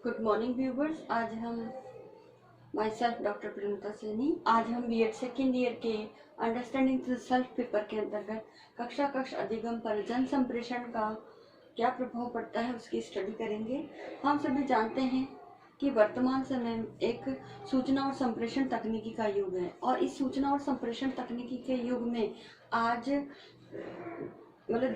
Good morning viewers. आज हम my self doctor प्रेमिता सैनी। आज हम बीएड सेकेंड ईयर के अंडरस्टैंडिंग द सेल्फ पेपर के अंतर्गत कक्षा अधिगम पर जन संप्रेषण का क्या प्रभाव पड़ता है उसकी स्टडी करेंगे। हम सभी जानते हैं कि वर्तमान समय में एक सूचना और संप्रेषण तकनीकी का युग है और इस सूचना और संप्रेषण तकनीकी के युग में आज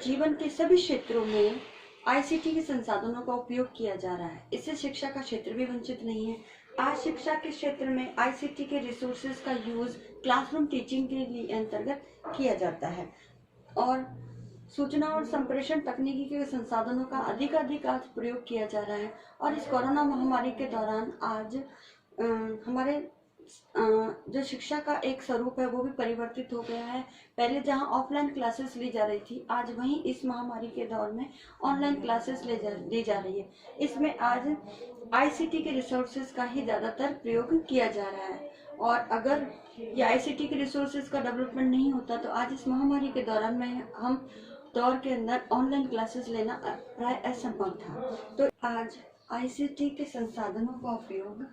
जीवन के सभी क्षेत्रों में आईसीटी के संसाधनों का उपयोग किया जा रहा है। इससे शिक्षा का क्षेत्र भी वंचित नहीं है। आज शिक्षा के क्षेत्र में आईसीटी के रिसोर्सेज का यूज क्लासरूम टीचिंग के लिए अंतर्गत किया जाता है और सूचना और संप्रेषण तकनीकी के संसाधनों का अधिक आज प्रयोग किया जा रहा है। और इस कोरोना महामारी के दौरान आज हमारे जो शिक्षा का एक स्वरूप है वो भी परिवर्तित हो गया है। पहले जहां ऑफलाइन क्लासेस ली जा रही थी, आज वहीं इस महामारी के दौर में ऑनलाइन क्लासेस ली जा रही है। इसमें आज आईसीटी के रिसोर्सेज का ही ज़्यादातर प्रयोग किया जा रहा है और अगर ये आईसीटी के रिसोर्सेज का डेवलपमेंट नहीं होता तो आज इस महामारी के दौरान में हम दौर के अंदर ऑनलाइन क्लासेस लेना प्राय असंभव था। तो आज आईसीटी के संसाधनों का उपयोग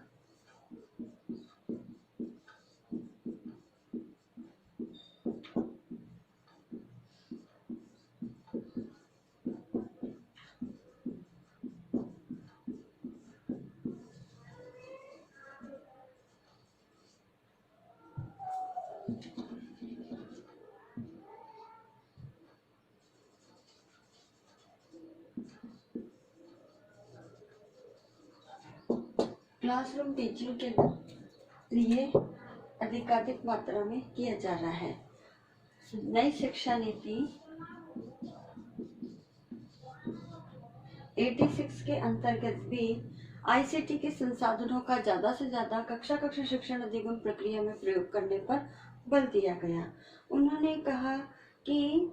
क्लासरूम टीचिंग के लिए अधिकाधिक मात्रा में किया जा रहा है। नई शिक्षा नीति 86 के अंतर्गत भी आईसीटी के संसाधनों का ज्यादा से ज्यादा कक्षा शिक्षण अधिगम प्रक्रिया में प्रयोग करने पर बल दिया गया। उन्होंने कहा कि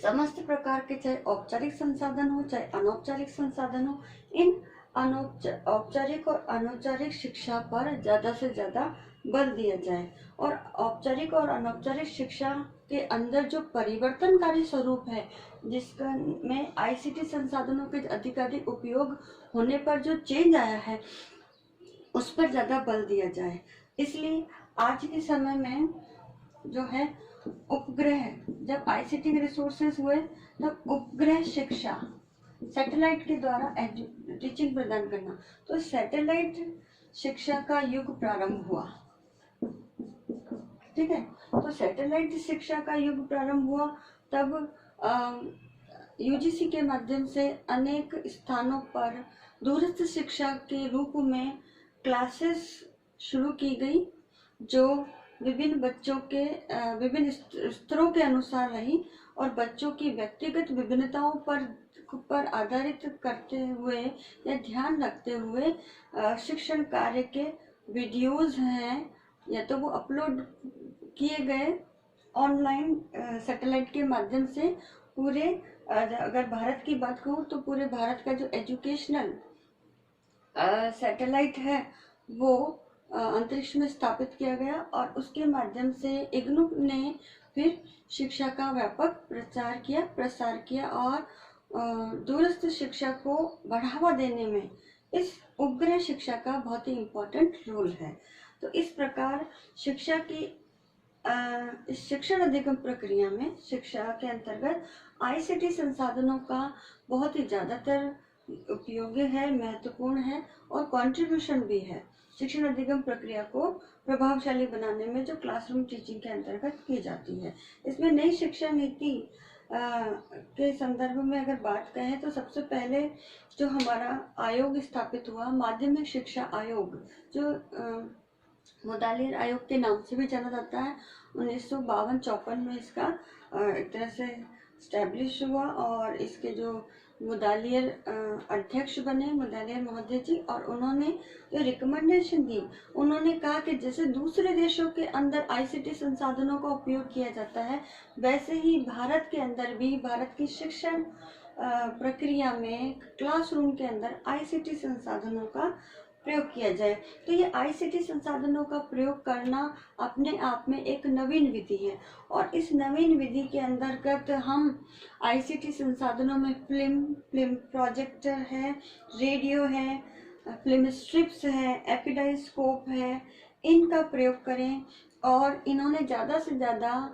समस्त प्रकार के चाहे औपचारिक संसाधन हो चाहे अनौपचारिक संसाधन हो, इन औपचारिक और अनौपचारिक शिक्षा पर ज्यादा से ज्यादा बल दिया जाए और औपचारिक और अनौपचारिक शिक्षा के अंदर जो परिवर्तनकारी स्वरूप है जिसका में आईसीटी संसाधनों के अधिकाधिक उपयोग होने पर जो चेंज आया है उस पर ज्यादा बल दिया जाए। इसलिए आज के समय में जो है उपग्रह, जब आईसीटी के रिसोर्सेज हुए तब उपग्रह शिक्षा सैटेलाइट के द्वारा टीचिंग प्रदान करना, तो सैटेलाइट शिक्षा का युग प्रारंभ हुआ। ठीक है, तो सैटेलाइट शिक्षा का युग प्रारंभ हुआ तब यूजीसी के माध्यम से अनेक स्थानों पर दूरस्थ शिक्षा के रूप में क्लासेस शुरू की गई जो विभिन्न बच्चों के विभिन्न स्तरों के अनुसार रही और बच्चों की व्यक्तिगत विभिन्नताओं पर आधारित करते हुए या ध्यान रखते हुए शिक्षण कार्य के वीडियोज हैं या तो वो अपलोड किए गए ऑनलाइन सैटेलाइट के माध्यम से। पूरे अगर भारत की बात कहूँ तो पूरे भारत का जो एजुकेशनल सैटेलाइट है वो अंतरिक्ष में स्थापित किया गया और उसके माध्यम से इग्नू ने फिर शिक्षा का व्यापक प्रसार किया और दूरस्थ शिक्षा को बढ़ावा देने में इस उपग्रह शिक्षा का बहुत ही इम्पोर्टेंट रोल है। तो इस प्रकार शिक्षा की इस शिक्षण अधिगम प्रक्रिया में शिक्षा के अंतर्गत आईसीटी संसाधनों का बहुत ही ज्यादातर उपयोगी है, महत्वपूर्ण है और कंट्रीब्यूशन भी है शिक्षण अधिगम प्रक्रिया को प्रभावशाली बनाने में जो क्लासरूम टीचिंग के अंतर्गत की जाती है। इसमें नई शिक्षा नीति के संदर्भ में अगर बात करें तो सबसे पहले जो हमारा आयोग स्थापित हुआ, माध्यमिक शिक्षा आयोग, जो मुदालियर आयोग के नाम से भी जाना जाता है, 1952-54 में इसका एक तरह से स्टैब्लिश हुआ और इसके जो मुदालियर अध्यक्ष बने मुदालियर महोदय जी, और उन्होंने जो रिकमेंडेशन दी, उन्होंने कहा कि जैसे दूसरे देशों के अंदर आईसीटी संसाधनों का उपयोग किया जाता है वैसे ही भारत के अंदर भी भारत की शिक्षण प्रक्रिया में क्लासरूम के अंदर आईसीटी संसाधनों का प्रयोग किया जाए। तो ये आईसीटी संसाधनों का प्रयोग करना अपने आप में एक नवीन विधि है और इस नवीन विधि के अंतर्गत हम आईसीटी संसाधनों में फिल्म प्रोजेक्टर है, रेडियो है, फिल्म स्ट्रिप्स है, एपिडाइस्कोप है, इनका प्रयोग करें और इन्होंने ज़्यादा से ज़्यादा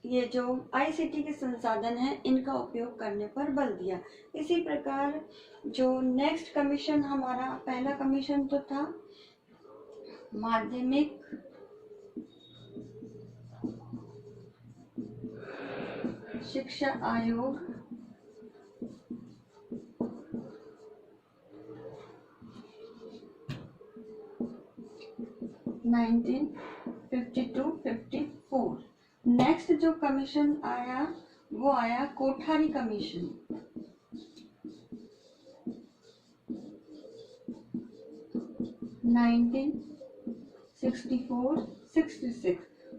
ये जो आईसीटी के संसाधन हैं इनका उपयोग करने पर बल दिया। इसी प्रकार जो नेक्स्ट कमीशन हमारा पहला कमीशन तो था माध्यमिक शिक्षा आयोग 1952-54। नेक्स्ट जो कमीशन आया वो आया कोठारी कमीशन 1964-66।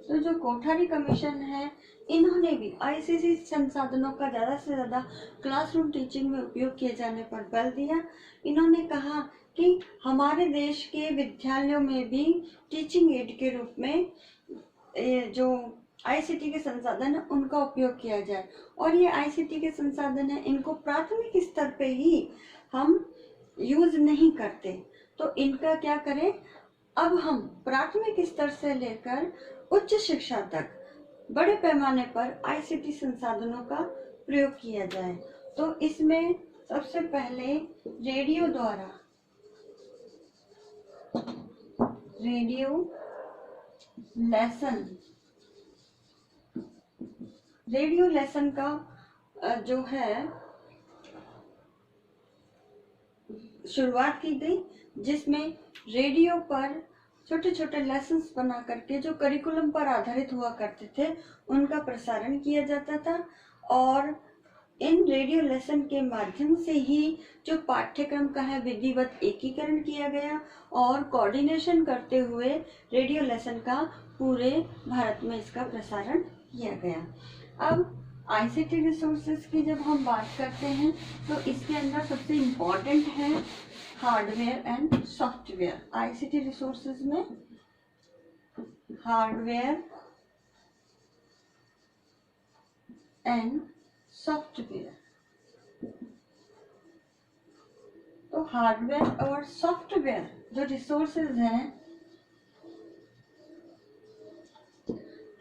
तो जो कोठारी कमीशन है इन्होंने भी आईसीटी संसाधनों का ज़्यादा से ज़्यादा क्लासरूम टीचिंग में उपयोग किए जाने पर बल दिया। इन्होंने कहा कि हमारे देश के विद्यालयों में भी टीचिंग एड के रूप में जो आईसीटी के संसाधन है उनका उपयोग किया जाए। और ये आईसीटी के संसाधन है इनको प्राथमिक स्तर पे ही हम यूज नहीं करते, तो इनका क्या करें, अब हम प्राथमिक स्तर से लेकर उच्च शिक्षा तक बड़े पैमाने पर आईसीटी संसाधनों का प्रयोग किया जाए। तो इसमें सबसे पहले रेडियो द्वारा रेडियो लेसन का जो है शुरुआत की गई, जिसमें रेडियो पर छोटे छोटे लेसन्स बना करके जो करिकुलम पर आधारित हुआ करते थे उनका प्रसारण किया जाता था। और इन रेडियो लेसन के माध्यम से ही जो पाठ्यक्रम का है विधिवत एकीकरण किया गया और कोऑर्डिनेशन करते हुए रेडियो लेसन का पूरे भारत में इसका प्रसारण किया गया। अब आईसीटी रिसोर्सेज की जब हम बात करते हैं तो इसके अंदर सबसे इम्पोर्टेंट है hardware and software. ICT resources में हार्डवेयर एंड सॉफ्टवेयर। तो हार्डवेयर और सॉफ्टवेयर जो रिसोर्सेज हैं,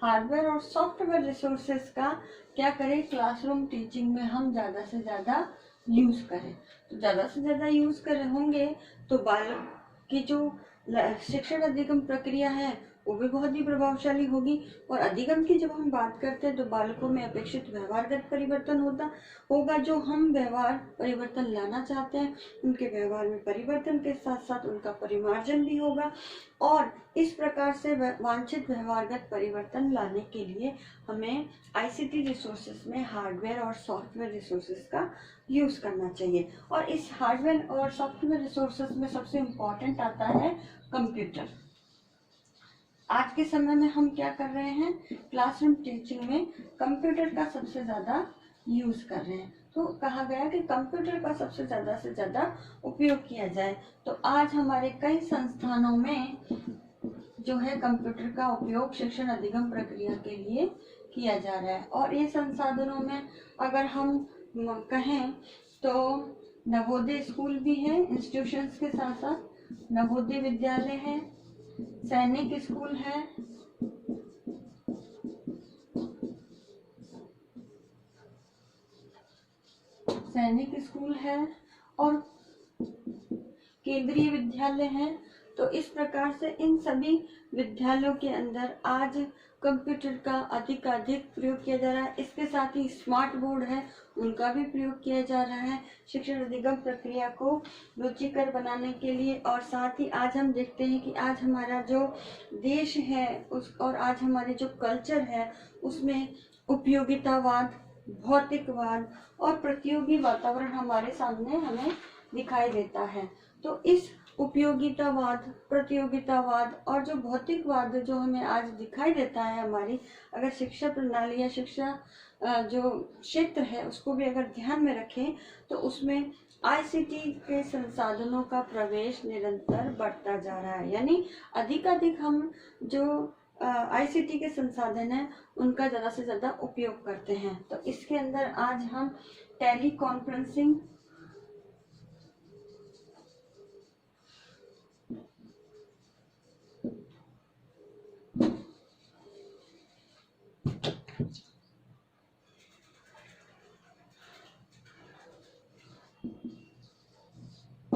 हार्डवेयर और सॉफ्टवेयर रिसोर्सेज का क्या करें, क्लासरूम टीचिंग में हम ज़्यादा से ज़्यादा यूज़ करें। तो ज़्यादा से ज़्यादा यूज़ कर होंगे तो बालक की जो शिक्षण अधिगम प्रक्रिया है वो भी बहुत ही प्रभावशाली होगी। और अधिगम की जब हम बात करते हैं तो बालकों में अपेक्षित व्यवहारगत परिवर्तन होगा। जो हम व्यवहार परिवर्तन लाना चाहते हैं उनके व्यवहार में परिवर्तन के साथ साथ उनका परिमार्जन भी होगा। और इस प्रकार से वांछित व्यवहारगत परिवर्तन लाने के लिए हमें आईसीटी रिसोर्सेज में हार्डवेयर और सॉफ्टवेयर रिसोर्सेज का यूज करना चाहिए। और इस हार्डवेयर और सॉफ्टवेयर रिसोर्सेज में सबसे इम्पोर्टेंट आता है कंप्यूटर। आज के समय में हम क्या कर रहे हैं, क्लासरूम टीचिंग में कंप्यूटर का सबसे ज्यादा यूज कर रहे हैं। तो कहा गया कि कंप्यूटर का सबसे ज्यादा से ज्यादा उपयोग किया जाए। तो आज हमारे कई संस्थानों में जो है कंप्यूटर का उपयोग शिक्षण अधिगम प्रक्रिया के लिए किया जा रहा है। और ये संसाधनों में अगर हम कहें तो नवोदय स्कूल भी है, इंस्टीट्यूशंस के साथ साथ नवोदय विद्यालय है, सैनिक स्कूल है, और केंद्रीय विद्यालय है। तो इस प्रकार से इन सभी विद्यालयों के अंदर आज कंप्यूटर का अधिकाधिक प्रयोग किया जा रहा है। इसके साथ ही स्मार्ट बोर्ड है उनका भी प्रयोग किया जा रहा है शिक्षण अधिगम प्रक्रिया को रुचिकर बनाने के लिए। और साथ ही आज हम देखते हैं कि आज हमारा जो देश है और आज हमारे जो कल्चर है उसमें उपयोगितावाद, भौतिकवाद और प्रतियोगी वातावरण हमारे सामने हमें दिखाई देता है। तो इस उपयोगितावाद, प्रतियोगितावाद और जो भौतिकवाद जो हमें आज दिखाई देता है हमारी अगर शिक्षा प्रणाली या शिक्षा जो क्षेत्र है उसको भी अगर ध्यान में रखें तो उसमें आईसीटी के संसाधनों का प्रवेश निरंतर बढ़ता जा रहा है। यानी अधिकाधिक हम जो आईसीटी के संसाधन हैं उनका ज़्यादा से ज़्यादा उपयोग करते हैं। तो इसके अंदर आज हम tele conferencing,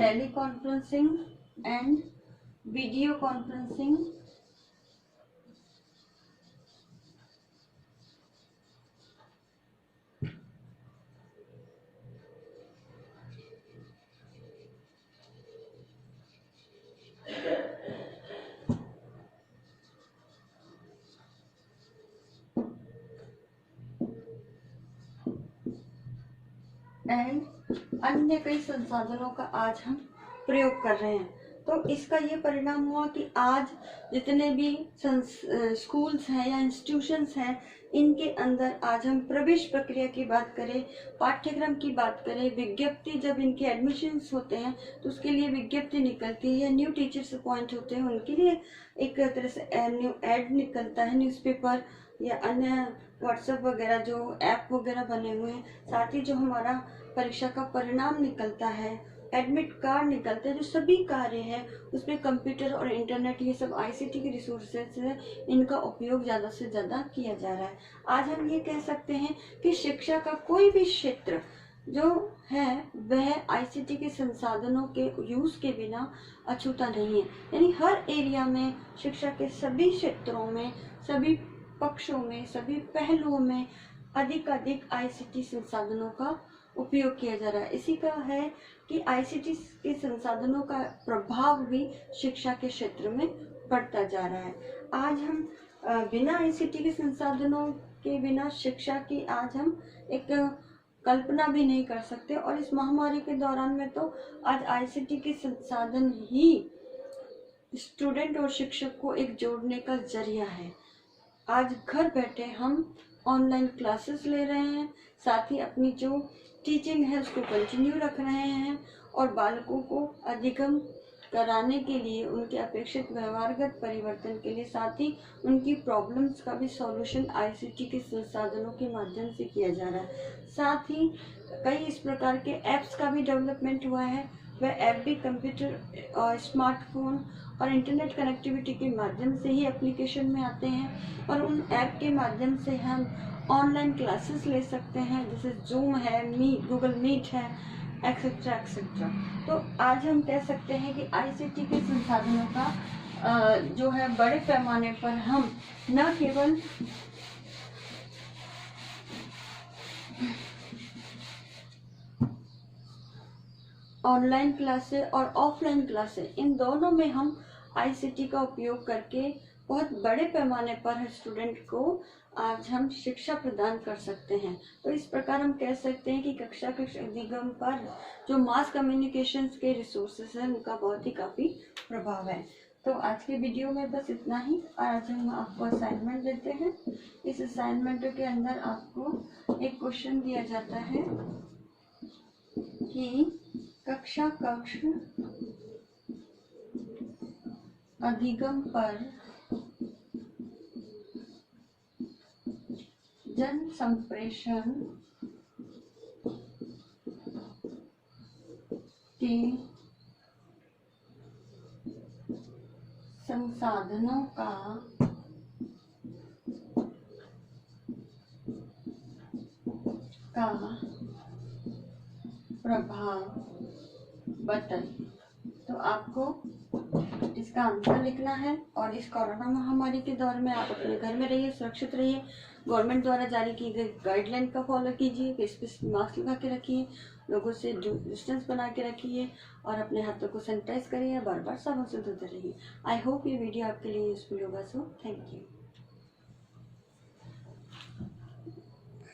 tele conferencing and video conferencing, and अन्य कई संसाधनों का आज हम प्रयोग कर रहे हैं। तो इसका ये परिणाम हुआ कि आज जितने भी स्कूल्स हैं या इंस्टीट्यूशंस हैं, इनके अंदर आज हम प्रवेश प्रक्रिया की बात करें, पाठ्यक्रम की बात करें, विज्ञप्ति जब इनके एडमिशन्स होते हैं तो उसके लिए विज्ञप्ति निकलती है, या न्यू टीचर्स अपॉइंट होते हैं उनके लिए एक तरह से न्यू एड निकलता है, न्यूज़पेपर या अन्य व्हाट्सएप वगैरह जो ऐप वगैरह बने हुए हैं। साथ ही जो हमारा परीक्षा का परिणाम निकलता है, एडमिट कार्ड निकलते हैं, जो सभी कार्य है उसमें कंप्यूटर और इंटरनेट, ये सब आईसीटी के रिसोर्सेज है, इनका उपयोग ज़्यादा से ज़्यादा किया जा रहा है। आज हम ये कह सकते हैं कि शिक्षा का कोई भी क्षेत्र जो है वह आईसीटी के संसाधनों के यूज़ के बिना अछूता नहीं है। यानी हर एरिया में, शिक्षा के सभी क्षेत्रों में, सभी पक्षों में, सभी पहलुओं में अधिक आईसीटी संसाधनों का उपयोग किया जा रहा है। इसी का है कि आईसीटी के संसाधनों का प्रभाव भी शिक्षा के क्षेत्र में बढ़ता जा रहा है। आज हम बिना आईसीटी के संसाधनों के बिना शिक्षा की आज हम एक कल्पना भी नहीं कर सकते। और इस महामारी के दौरान में तो आज आईसीटी के संसाधन ही स्टूडेंट और शिक्षक को एक जोड़ने का जरिया है। आज घर बैठे हम ऑनलाइन क्लासेस ले रहे हैं, साथ ही अपनी जो टीचिंग है उसको कंटिन्यू रख रहे हैं, और बालकों को अधिगम कराने के लिए, उनके अपेक्षित व्यवहारगत परिवर्तन के लिए, साथ ही उनकी प्रॉब्लम्स का भी सॉल्यूशन आईसीटी के संसाधनों के माध्यम से किया जा रहा है। साथ ही कई इस प्रकार के ऐप्स का भी डेवलपमेंट हुआ है। वह ऐप भी कंप्यूटर और स्मार्टफोन और इंटरनेट कनेक्टिविटी के माध्यम से ही एप्लीकेशन में आते हैं, और उन ऐप के माध्यम से हम ऑनलाइन क्लासेस ले सकते हैं, जैसे जूम है, गूगल मीट है, एक्सेट्रा एक्सेट्रा। तो आज हम कह सकते हैं कि आईसीटी के संसाधनों का जो है बड़े पैमाने पर हम न केवल ऑनलाइन क्लासेस और ऑफलाइन क्लासेस, इन दोनों में हम आईसीटी का उपयोग करके बहुत बड़े पैमाने पर स्टूडेंट को आज हम शिक्षा प्रदान कर सकते हैं। तो इस प्रकार हम कह सकते हैं कि कक्षा के अधिगम पर जो मास कम्युनिकेशंस के रिसोर्सेज हैं उनका बहुत ही काफ़ी प्रभाव है। तो आज के वीडियो में बस इतना ही। आज हम आपको असाइनमेंट देते हैं। इस असाइनमेंट के अंदर आपको एक क्वेश्चन दिया जाता है कि कक्षा कक्ष अधिगम पर जन संप्रेषण के संसाधनों का प्रभाव बताइए। तो आपको इसका आंसर लिखना है। और इस कोरोना महामारी के दौर में आप अपने घर में रहिए, सुरक्षित रहिए, गवर्नमेंट द्वारा जारी की गई गाइडलाइन का फॉलो कीजिए, फेस पे मास्क लगा के रखिए, लोगों से डिस्टेंस बना के रखिए, और अपने हाथों को सैनिटाइज करिए, बार बार साबुन से धोते रहिए। आई होप ये वीडियो आपके लिए यूजफुल होगा। So thank you.